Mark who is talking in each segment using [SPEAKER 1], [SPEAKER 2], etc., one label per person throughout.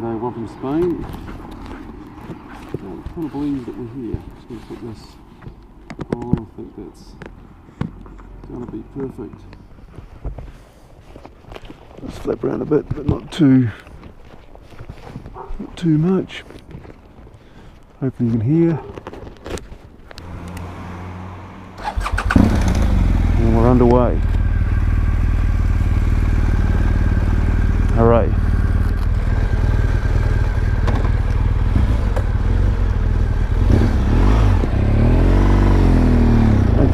[SPEAKER 1] G'day, one from Spain. I can't believe that we're here. Just going to put this on. I think that's going to be perfect. Let's flap around a bit, but not too much. Hopefully you can hear. And we're underway. Alright.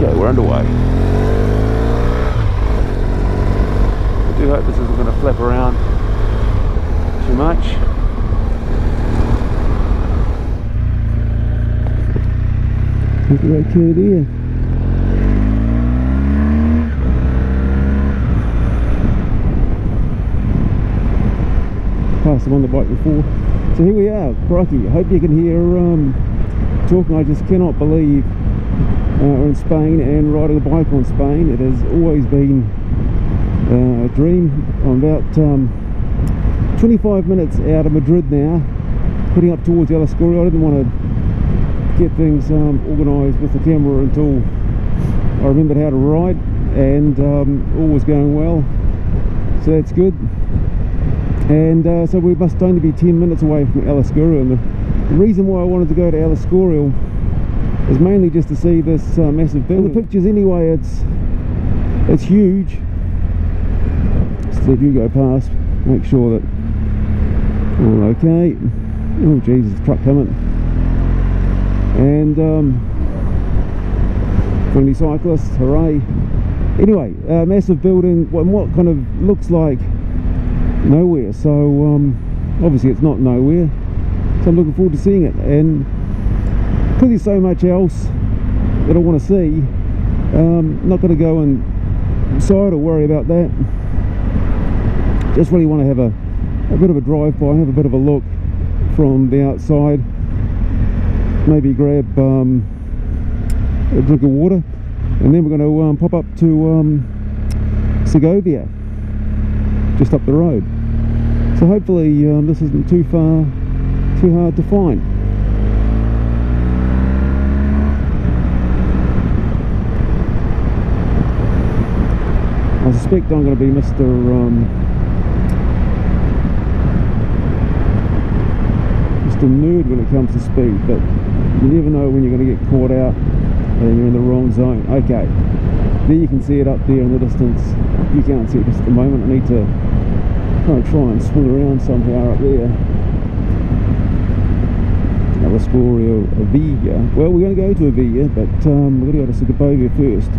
[SPEAKER 1] Okay, we're underway. I do hope this isn't going to flap around too much. Look at that kid here. Passed him on the bike before. So here we are, crikey. I hope you can hear talking. I just cannot believe we're in Spain and riding a bike on Spain. It has always been a dream. I'm about 25 minutes out of Madrid now, heading up towards El Escorial. I didn't want to get things organised with the camera until I remembered how to ride, and all was going well, so that's good. And so we must only be 10 minutes away from El Escorial. And the reason why I wanted to go to El Escorial is mainly just to see this massive building. In the pictures anyway, it's huge. So if you go past, make sure that all okay. Oh Jesus, truck coming. And friendly cyclists, hooray. Anyway, massive building, what kind of looks like nowhere. So obviously it's not nowhere. So I'm looking forward to seeing it. And because there's so much else that I want to see, not going to go inside or worry about that. Just really want to have a bit of a drive by, have a bit of a look from the outside, maybe grab a drink of water, and then we're going to pop up to Segovia, just up the road. So hopefully this isn't too hard to find. I suspect I'm going to be Mr. Nerd when it comes to speed, but you never know when you're going to get caught out and you're in the wrong zone. Okay, there you can see it up there in the distance. You can't see it just at the moment. I need to try and swing around somehow up there. Escorial, Avila. Well, we're going to go to Avila, but we're going to go to Segovia first.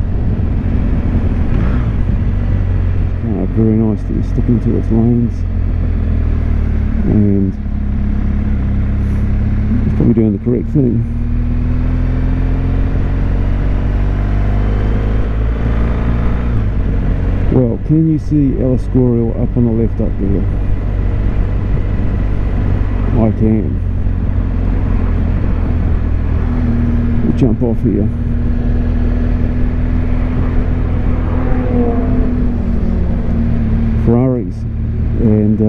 [SPEAKER 1] Very nice to stick into its lanes, and it's probably doing the correct thing. Well, can you see El Escorial up on the left up there? I can. We'll jump off here. Ferraris, and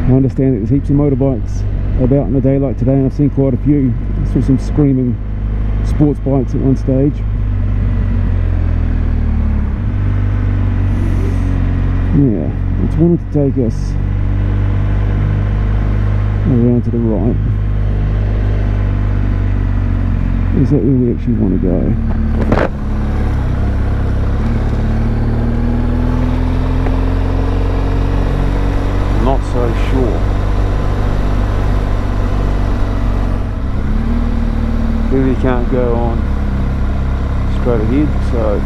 [SPEAKER 1] I understand that there's heaps of motorbikes about in a day like today, and I've seen quite a few. I saw some screaming sports bikes at one stage. Yeah, it's wanted to take us around to the right. Is that where we actually want to go? Not so sure. Clearly can't go on straight ahead, so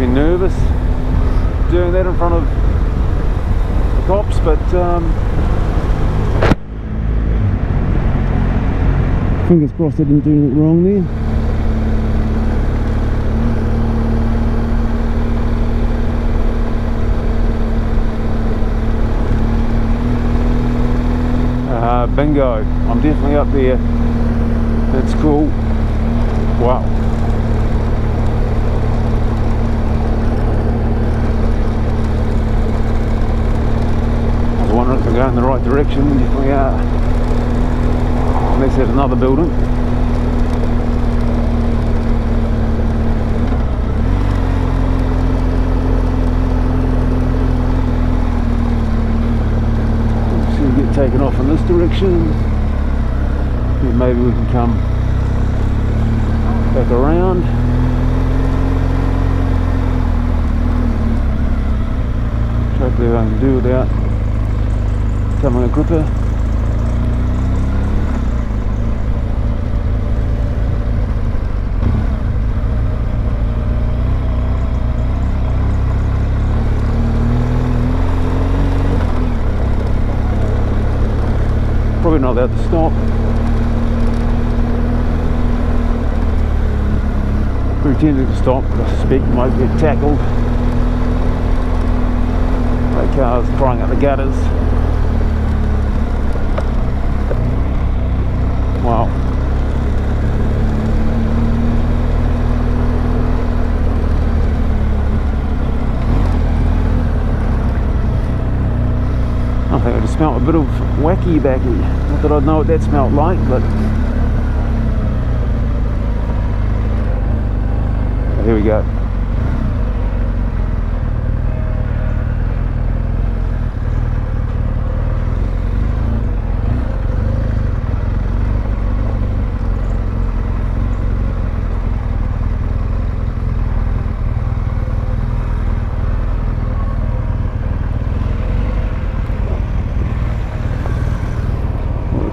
[SPEAKER 1] nervous doing that in front of the cops, but Fingers crossed I didn't do anything wrong there. Bingo, I'm definitely up there. That's cool. Wow. I was wondering if we're going in the right direction. We definitely are. Unless there's another building. Taken off in this direction, then maybe we can come back around. Hopefully I can do without becoming a gripper. Probably not allowed to stop. Pretending to stop, but I suspect we might get tackled by cars crying out the gutters. Wow. I think I just smelt a bit of wacky backy. Not that I'd know what that smelt like, but here we go.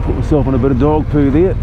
[SPEAKER 1] Put myself on a bit of dog poo there.